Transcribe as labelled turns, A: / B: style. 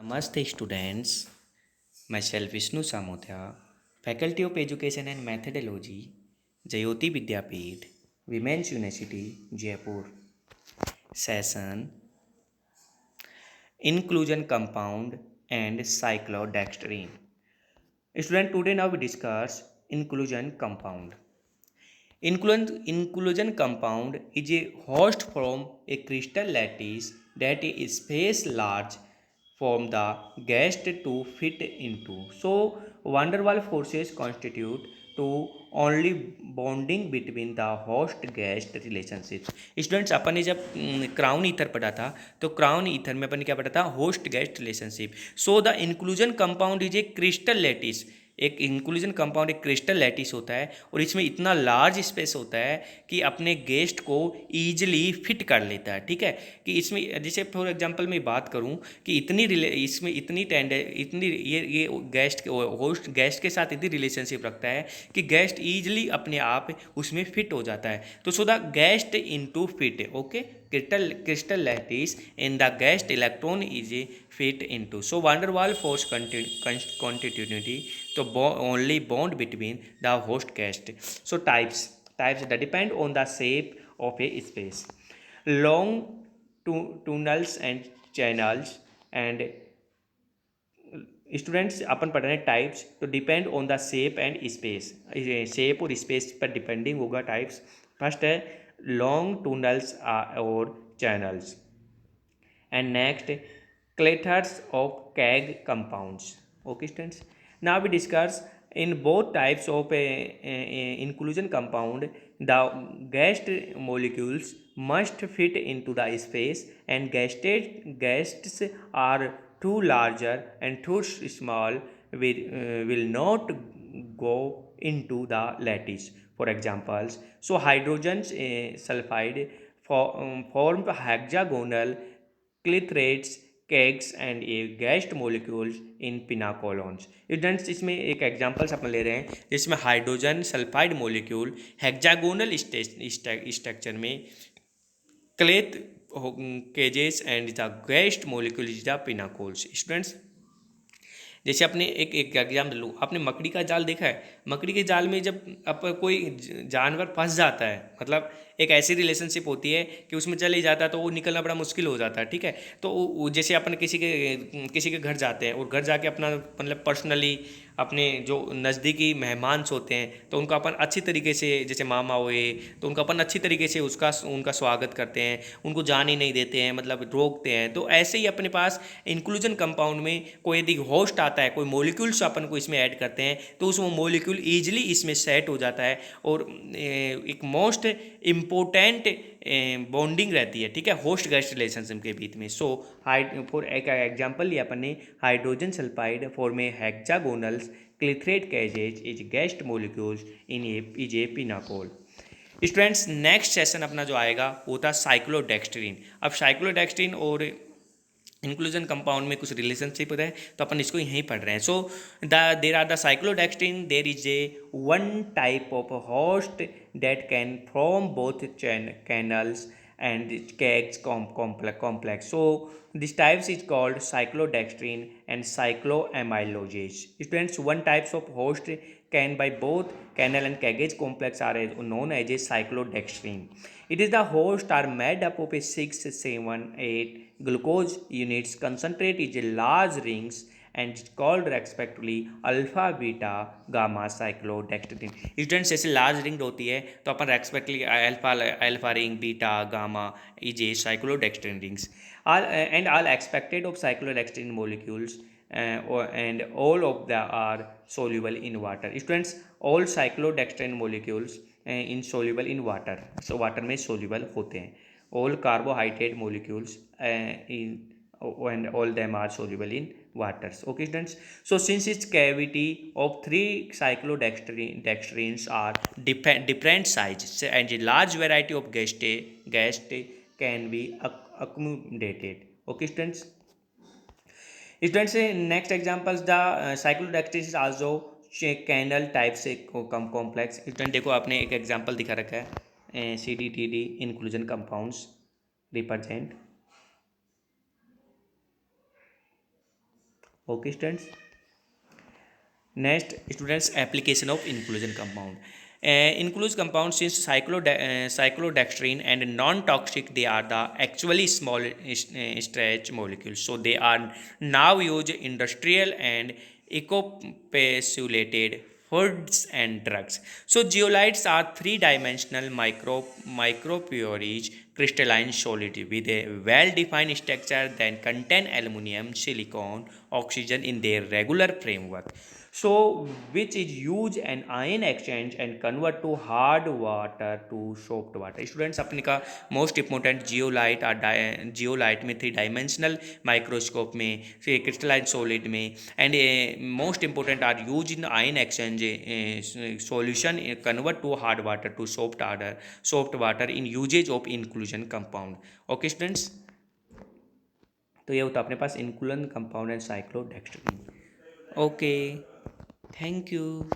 A: Namaste students, myself Vishnu Samothya, Faculty of Education and Methodology, Jayoti Vidyapeeth, Women's University, Jaipur. Session Inclusion Compound and Cyclodextrin. Student, today now we discuss inclusion compound. Inclusion compound is a host from a crystal lattice that is space large from the guest to fit into. So van der Waals forces constitute to only bonding between the host guest relationship. Students अपन ने जब crown ether पढ़ा था तो crown ether में अपन ने क्या पढ़ा था, host guest relationship. So the inclusion compound is a crystal lattice. एक इंक्लूजन कंपाउंड एक क्रिस्टल लैटिस होता है और इसमें इतना लार्ज स्पेस होता है कि अपने गेस्ट को ईजिली फिट कर लेता है. ठीक है, कि इसमें जैसे फॉर एग्जांपल मैं बात करूं कि इसमें इतनी ये गेस्ट होस्ट गेस्ट के साथ इतनी रिलेशनशिप रखता है कि गेस्ट ईजिली अपने आप उसमें फिट हो जाता है. तो so the guest into fit, okay, crystal lattice in the guest electron is fit into. So van der Waals force continuity to only bond between the host guest. So types that depend on the shape of a space. Long tunnels and channels and students अपन पढ़ रहे हैं types. तो depend on the shape and space, shape और space पर depending होगा types. First है long tunnels और channels and next clathrates of cage compounds. Okay students, now we discuss in both types of inclusion compound the guest molecules must fit into the space and guests are too larger and too small will not go into the lattice. For examples, so hydrogen sulfide form hexagonal clathrates cages and a guest molecules in pinacolones. Students, इसमें एक examples अपन ले रहे हैं जिसमें hydrogen sulphide molecule hexagonal structure में clathrate cages and the guest molecule is the pinacols. Students, जैसे आपने एक एग्जाम्पल लो, आपने मकड़ी का जाल देखा है. मकड़ी के जाल में जब कोई जानवर फंस जाता है, मतलब एक ऐसी रिलेशनशिप होती है कि उसमें चले जाता है तो वो निकलना बड़ा मुश्किल हो जाता है. ठीक है, तो जैसे अपन किसी के घर जाते हैं और घर जाके अपना मतलब पर्सनली अपने जो नज़दीकी मेहमान होते हैं तो उनका अपन अच्छी तरीके से, जैसे मामा हुए तो उनका अपन अच्छी तरीके से उनका स्वागत करते हैं, उनको जाने नहीं देते हैं, मतलब रोकते हैं. तो ऐसे ही अपने पास इंक्लूजन कंपाउंड में कोई यदि होस्ट आता है, कोई मोलिक्यूल्स अपन को इसमें ऐड करते हैं तो उस वो मोलिक्यूल ईजिली इसमें सेट हो जाता है और एक मोस्ट इम्पोर्टेंट बॉन्डिंग रहती है. ठीक है, होस्ट गेस्ट रिलेशनशिप के बीच में. सो फॉर एक एग्जांपल लिया अपन ने, hydrogen sulphide form a hexagonals clathrate cages is guest molecules in is a pinacol. Students, next session अपना जो आएगा वो था साइक्लोडेक्स्ट्रीन. अब साइक्लोडेक्स्ट्रीन और इंक्लूजन कंपाउंड में कुछ रिलेशनशिप है तो अपन इसको यहीं पढ़ रहे हैं. So there are the cyclodextrin, there is a one type of host that can form both canals and kegs complex. So this types is called cyclodextrin and cycloamylose. Students, one types of host can by both canal and keggage complex are known as a cyclodextrin. It is the host are made up of a 6, 7, 8 glucose units. Concentrate is a large rings and called respectively alpha beta gamma cyclodextrin. Students, जैसे large ring होती है तो अपन respectively alpha ring, beta, gamma is a cyclodextrin rings. And all expected of cyclodexitin molecules and all of them are soluble in water. Students, all cyclodexitin molecules insoluble in water, so water में soluble होते हैं. All carbohydrate molecules and all them are soluble in waters. Okay students, so since its cavity of 3 cyclodextrins are different sizes and a large variety of gas can be accommodated. Okay students. Students, next examples the cyclodextrin is also candle type से complex. Student देखो, आपने एक example दिखा रखा है, CDTD inclusion compounds represent. Okay students. Next, students, application of inclusion compound. Inclusion compounds, since cyclodextrin and non-toxic, they are the actually small stretch molecules. So they are now used industrial and encapsulated foods and drugs. So zeolites are three-dimensional micropores crystalline solid with a well-defined structure that contain aluminum, silicon, oxygen in their regular framework. So which is use an ion exchange and convert to hard water to soft water. Students, अपने का most important zeolite में three dimensional microscope में, फिर crystalline solid में, and most important are use in ion exchange solution convert to hard water to soft water in usages of inclusion compound. Okay students, तो ये होता है अपने पास inclusion compound and cyclodextrin. Okay, thank you.